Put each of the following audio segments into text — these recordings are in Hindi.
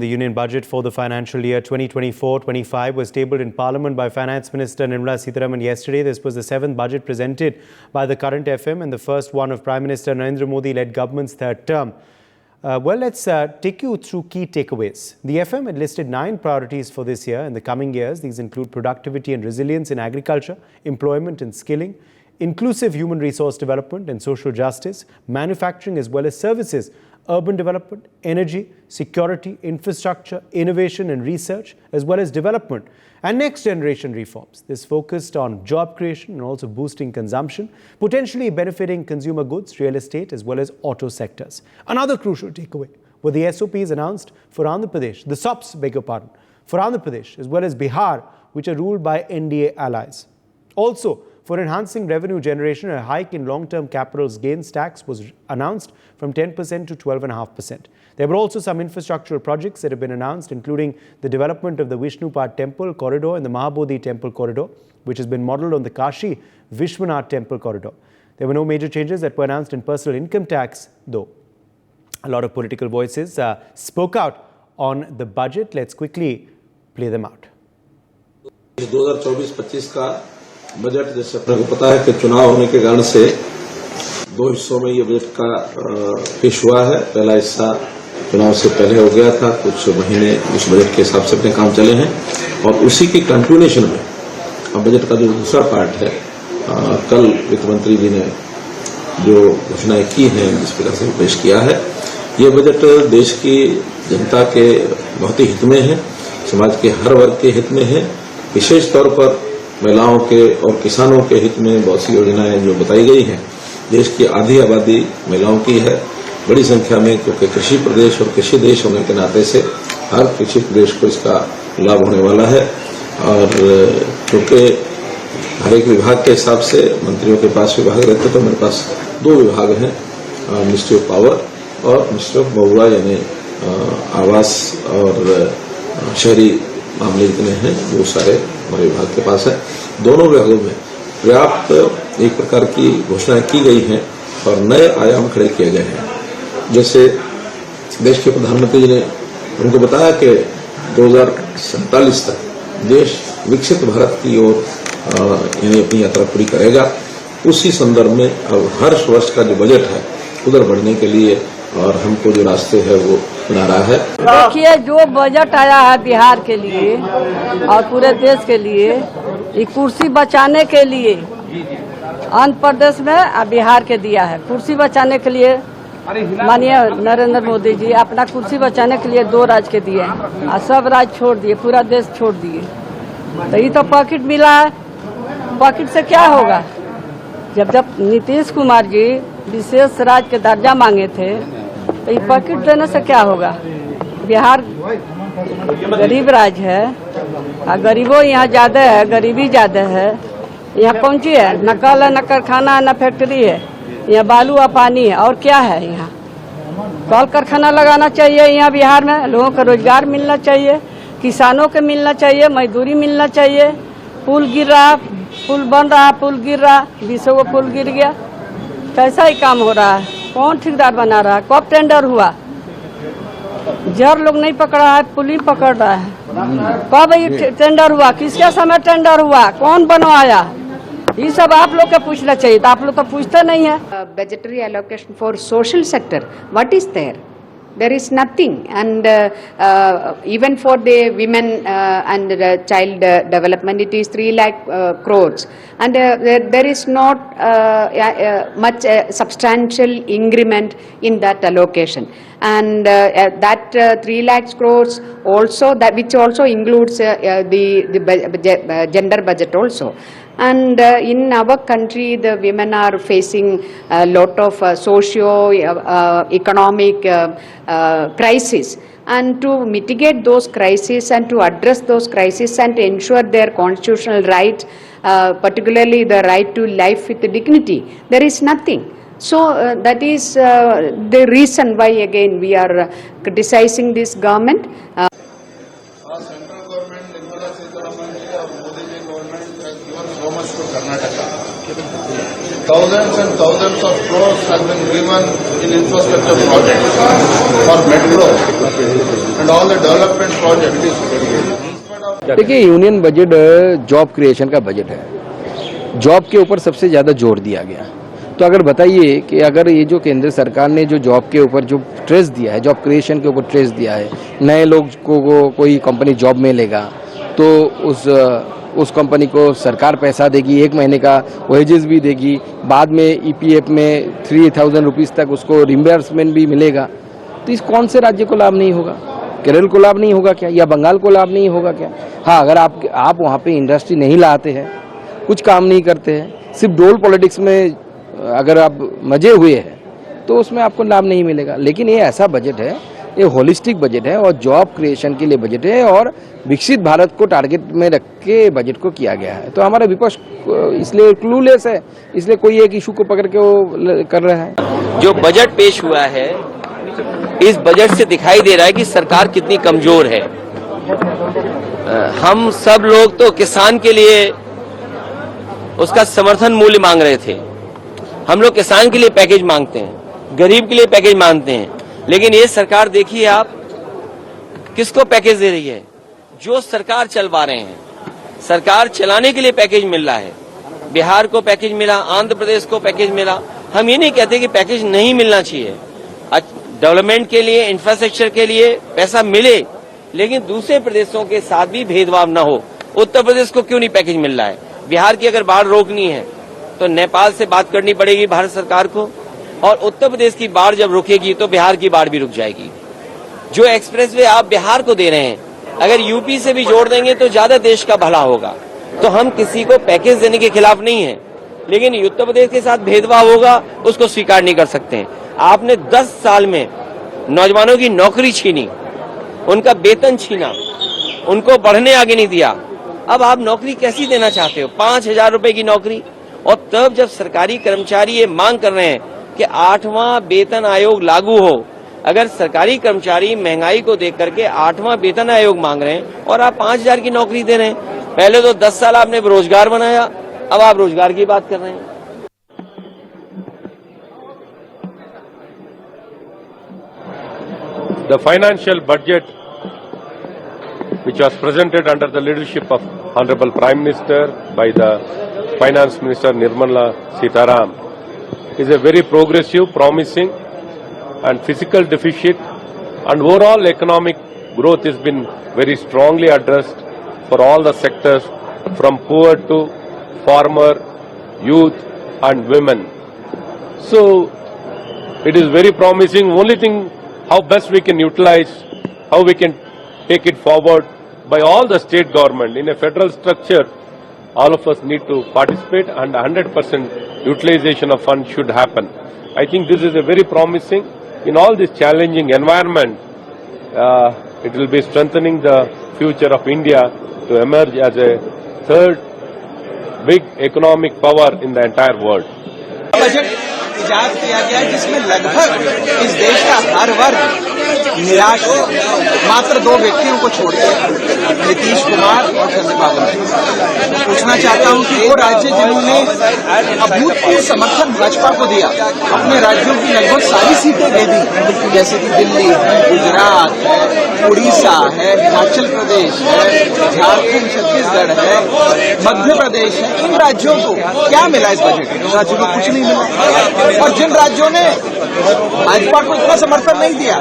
The union budget for the financial year 2024-25 was tabled in Parliament by Finance Minister Nirmala Sitharaman yesterday. This was the 7th budget presented by the current FM and the first one of Prime Minister Narendra Modi-led government's third term. Let's take you through key takeaways. The FM had listed 9 priorities for this year and the coming years. These include productivity and resilience in agriculture, employment and skilling, inclusive human resource development and social justice, manufacturing as well as services, urban development, energy, security, infrastructure, innovation and research, as well as development and next generation reforms. This focused on job creation and also boosting consumption, potentially benefiting consumer goods, real estate, as well as auto sectors. Another crucial takeaway were the SOPs announced for Andhra Pradesh, the SOPs, for Andhra Pradesh, as well as Bihar, which are ruled by NDA allies. Also, for enhancing revenue generation, a hike in long-term capital gains tax was announced from 10% to 12.5%. There were also some infrastructural projects that have been announced, including the development of the Vishnupad Temple corridor and the Mahabodhi Temple corridor, which has been modelled on the Kashi Vishwanath Temple corridor. There were no major changes that were announced in personal income tax, though. A lot of political voices spoke out on the budget. Let's quickly play them out. 2024-25 का बजट, जैसे अपने को पता है कि चुनाव होने के कारण से 2 हिस्सों में ये बजट का पेश हुआ है। पहला हिस्सा चुनाव से पहले हो गया था, कुछ महीने उस बजट के हिसाब से अपने काम चले हैं और उसी की कंटिन्यूएशन में अब बजट का जो दूसरा पार्ट है, कल वित्त मंत्री जी ने जो घोषणाएं की हैं जिस प्रकार से पेश किया है, ये बजट देश की जनता के बहुत ही हित में है, समाज के हर वर्ग के हित में है। विशेष तौर पर महिलाओं के और किसानों के हित में बहुत सी योजनाएं जो बताई गई हैं। देश की आधी आबादी महिलाओं की है बड़ी संख्या में, क्योंकि कृषि प्रदेश और कृषि देश होने के नाते से हर कृषि प्रदेश को इसका लाभ होने वाला है। और क्योंकि हर एक विभाग के हिसाब से मंत्रियों के पास विभाग रहते, तो मेरे पास 2 विभाग हैं, मिनिस्ट्री ऑफ पावर और मिनिस्ट्री ऑफ बहुआ, यानी आवास और शहरी मामले जितने हैं वो सारे हमारे विभाग के पास है। दोनों विभागों में पर्याप्त एक प्रकार की घोषणाएं की गई हैं और नए आयाम खड़े किए गए हैं। जैसे देश के प्रधानमंत्री जी ने उनको बताया कि 2047 तक देश विकसित भारत की ओर यानी अपनी यात्रा पूरी करेगा। उसी संदर्भ में अब हर वर्ष का जो बजट है उधर बढ़ने के लिए और हमको जो रास्ते है वो बना रहा है। देखिए, जो बजट आया है बिहार के लिए और पूरे देश के लिए, ये कुर्सी बचाने के लिए आंध्र प्रदेश में और बिहार के दिया है। कुर्सी बचाने के लिए माननीय नरेंद्र मोदी जी अपना कुर्सी बचाने के लिए 2 राज्य के दिए हैं और सब राज्य छोड़ दिए, पूरा देश छोड़ दिए। तो ये तो पॉकेट मिला है, पॉकेट से क्या होगा? जब नीतीश कुमार जी विशेष राज्य के दर्जा मांगे थे, तो ये पॉकेट देने से क्या होगा? बिहार गरीब राज्य है और गरीबों यहाँ ज्यादा है, गरीबी ज्यादा है। यहाँ कौन चीज है? न कल है, न कारखाना है, न फैक्ट्री है। यहाँ बालू और पानी है, और क्या है? यहाँ कल कारखाना लगाना चाहिए। यहाँ बिहार में लोगों को रोजगार मिलना चाहिए, किसानों को मिलना चाहिए, मजदूरी मिलना चाहिए। पुल गिर रहा, पुल बन रहा, पुल गिर रहा, 20 को पुल गिर गया। कैसा ही काम हो रहा है? कौन ठेकेदार बना रहा है? कब टेंडर हुआ? जर लोग नहीं पकड़ा है, पुलिस पकड़ रहा है। कब ये टेंडर हुआ? किसके समय टेंडर हुआ? कौन बनवाया? ये सब आप लोग को पूछना चाहिए, तो आप लोग तो पूछते नहीं है। Budgetary allocation for social sector, what is there? There is nothing, and even for the women and child development, it is 3 lakh crores, and there is not much substantial increment in that allocation, and that 3 lakh crores also, that which also includes the gender budget also. And in our country, the women are facing a lot of socio-economic crisis. And to mitigate those crises and to address those crises and to ensure their constitutional rights, particularly the right to life with dignity, there is nothing. So that is the reason why again we are criticizing this government. Central government, Nirmala Sitharaman ji और Modi ji government has given so much to Karnataka. thousands and thousands of crores has been given in infrastructure projects for metro and all the development projects. देखिए, यूनियन बजट जॉब क्रिएशन का बजट है। जॉब के ऊपर सबसे ज्यादा जोर दिया गया। तो अगर बताइए कि अगर ये जो केंद्र सरकार ने जो जॉब के ऊपर जो ट्रेस दिया है, जॉब क्रिएशन के ऊपर ट्रेस दिया है, नए लोग को कोई कंपनी जॉब में लेगा तो उस कंपनी को सरकार पैसा देगी, 1 महीने का वेजेस भी देगी, बाद में ईपीएफ में 3000 रुपीज तक उसको रिम्बर्समेंट भी मिलेगा। तो इस कौन से राज्य को लाभ नहीं होगा? केरल को लाभ नहीं होगा क्या, या बंगाल को लाभ नहीं होगा क्या? हाँ, अगर आप वहाँ पे इंडस्ट्री नहीं लाते हैं, कुछ काम नहीं करते हैं, सिर्फ डोल पॉलिटिक्स में अगर आप मजे हुए हैं तो उसमें आपको लाभ नहीं मिलेगा। लेकिन ये ऐसा बजट है, ये होलिस्टिक बजट है और जॉब क्रिएशन के लिए बजट है और विकसित भारत को टारगेट में रख के बजट को किया गया है। तो हमारा विपक्ष इसलिए क्लूलेस है, इसलिए कोई एक इशू को पकड़ के वो कर रहा है। जो बजट पेश हुआ है, इस बजट से दिखाई दे रहा है कि सरकार कितनी कमजोर है। हम सब लोग तो किसान के लिए उसका समर्थन मूल्य मांग रहे थे। हम लोग किसान के लिए पैकेज मांगते हैं, गरीब के लिए पैकेज मांगते हैं, लेकिन ये सरकार देखिए आप किसको पैकेज दे रही है? जो सरकार चलवा रहे हैं, सरकार चलाने के लिए पैकेज मिल रहा है। बिहार को पैकेज मिला, आंध्र प्रदेश को पैकेज मिला। हम ये नहीं कहते कि पैकेज नहीं मिलना चाहिए, डेवलपमेंट के लिए, इंफ्रास्ट्रक्चर के लिए पैसा मिले, लेकिन दूसरे प्रदेशों के साथ भी भेदभाव न हो। उत्तर प्रदेश को क्यों नहीं पैकेज मिल रहा है? बिहार की अगर बाढ़ रोकनी है तो नेपाल से बात करनी पड़ेगी भारत सरकार को, और उत्तर प्रदेश की बाढ़ जब रुकेगी तो बिहार की बाढ़ भी रुक जाएगी। जो एक्सप्रेसवे आप बिहार को दे रहे हैं, अगर यूपी से भी जोड़ देंगे तो ज्यादा देश का भला होगा। तो हम किसी को पैकेज देने के खिलाफ नहीं है, लेकिन उत्तर प्रदेश के साथ भेदभाव होगा उसको स्वीकार नहीं कर सकते हैं। आपने 10 साल में नौजवानों की नौकरी छीनी, उनका वेतन छीना, उनको बढ़ने आगे नहीं दिया। अब आप नौकरी कैसी देना चाहते हो? 5000 रुपए की नौकरी। और तब जब सरकारी कर्मचारी ये मांग कर रहे हैं कि 8वां वेतन आयोग लागू हो, अगर सरकारी कर्मचारी महंगाई को देख करके 8वां वेतन आयोग मांग रहे हैं और आप 5000 की नौकरी दे रहे हैं, पहले तो 10 साल आपने रोजगार बनाया, अब आप रोजगार की बात कर रहे हैं। The financial budget which was presented under the leadership of Honorable Prime Minister by the Finance Minister Nirmala Sitaram is a very progressive, promising and fiscal deficit and overall economic growth has been very strongly addressed for all the sectors from poor to farmer, youth and women. So it is very promising. Only thing, how best we can utilize, how we can take it forward by all the state government. In a federal structure, all of us need to participate and 100% utilization of funds should happen. I think this is a very promising. In all this challenging environment, it will be strengthening the future of India to emerge as a third big economic power in the entire world. Budget इजाद किया गया जिसमें लगभग इस देश का हर वर्ग निराश है, मात्र 2 व्यक्तियों को छोड़कर, नीतीश कुमार और चंद्रबाबू नायडू। पूछना चाहता हूं कि वो राज्य जिन्होंने अभूतपूर्व समर्थन भाजपा को दिया, अपने राज्यों की लगभग सारी सीटें दे दी, जैसे कि दिल्ली है, गुजरात है, उड़ीसा है, हिमाचल प्रदेश है, झारखंड, छत्तीसगढ़ है, मध्य प्रदेश है, इन राज्यों को क्या मिला इस बजट में? राज्यों को कुछ नहीं मिला। और जिन राज्यों ने भाजपा को इतना समर्थन नहीं दिया,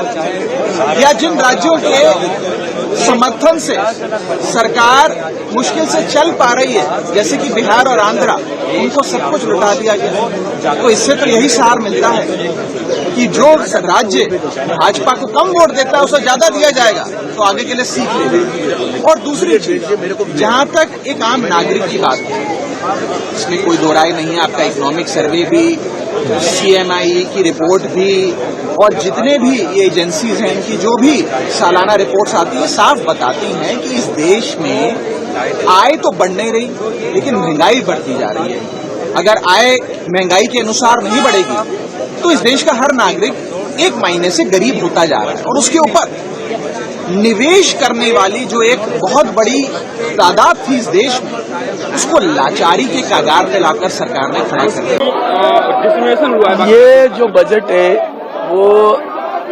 या जिन राज्यों के समर्थन से सरकार मुश्किल से चल पा रही है, जैसे कि बिहार और आंध्रा, उनको सब कुछ लुटा दिया गया। तो इससे तो यही सार मिलता है कि जो राज्य भाजपा को कम वोट देता है उसे ज्यादा दिया जाएगा, तो आगे के लिए सीख ले। और दूसरी चीज, जहां तक एक आम नागरिक की बात है, इसमें कोई दो राय नहीं है। आपका इकोनॉमिक सर्वे भी, CMI की रिपोर्ट भी, और जितने भी ये एजेंसीज हैं इनकी जो भी सालाना रिपोर्ट्स आती है, साफ बताती हैं कि इस देश में आय तो बढ़ नहीं रही, लेकिन महंगाई बढ़ती जा रही है। अगर आय महंगाई के अनुसार नहीं बढ़ेगी तो इस देश का हर नागरिक 1 महीने से गरीब होता जा रहा है। और उसके ऊपर निवेश करने वाली जो एक बहुत बड़ी तादाद थी इस देश में, उसको लाचारी के कगार पे लाकर सरकार ने खड़ा कर दिया। ये जो बजट है वो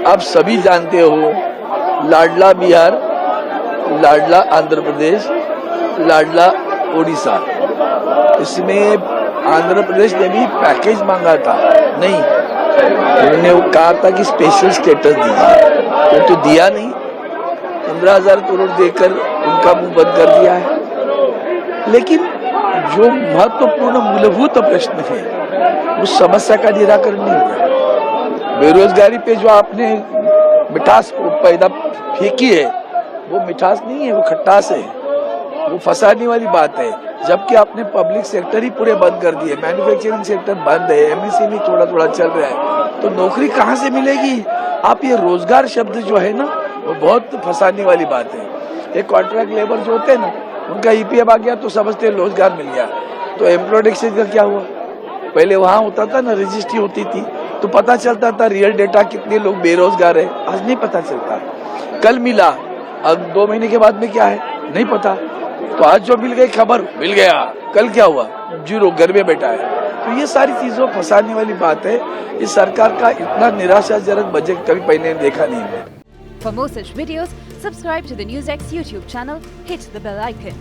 आप सभी जानते हो, लाडला बिहार, लाडला आंध्र प्रदेश, लाडला उड़ीसा, इसमें आंध्र प्रदेश ने भी पैकेज मांगा था, नहीं उन्होंने कहा था कि स्पेशल स्टेटस दीजिए, तो दिया नहीं। 15,000 करोड़ देकर उनका मुंह बंद कर दिया है। लेकिन जो महत्वपूर्ण मूलभूत प्रश्न है उस समस्या का निराकरण नहीं हुआ। बेरोजगारी पे जो आपने मिठास को पैदा फेंकी है, वो मिठास नहीं है, वो खट्टास है, वो फंसाने वाली बात है। जबकि आपने पब्लिक सेक्टर ही पूरे बंद कर दिए, मैन्युफैक्चरिंग सेक्टर बंद है, एमएसएमई थोड़ा थोड़ा चल रहा है, तो नौकरी कहाँ से मिलेगी? आप ये रोजगार शब्द जो है ना, वो बहुत फंसाने वाली बात है। एक कॉन्ट्रैक्ट लेबर जो होते हैं ना, उनका ईपीएफ आ गया तो समझते हैं रोजगार मिल गया। तो एम्प्लॉयड एक्सचेंज का क्या हुआ? पहले वहाँ होता था ना, रजिस्ट्री होती थी तो पता चलता था रियल डेटा कितने लोग बेरोजगार है। आज नहीं पता चलता। कल मिला, अब 2 महीने के बाद में क्या है नहीं पता। तो आज जो मिल गई खबर, मिल गया, कल क्या हुआ? जीरो, घर में बैठा है। तो ये सारी चीजों फंसाने वाली बात है। इस सरकार का इतना निराशाजनक बजट कभी पहले देखा नहीं है। For more such videos, subscribe to the NewsX YouTube channel, hit the bell icon.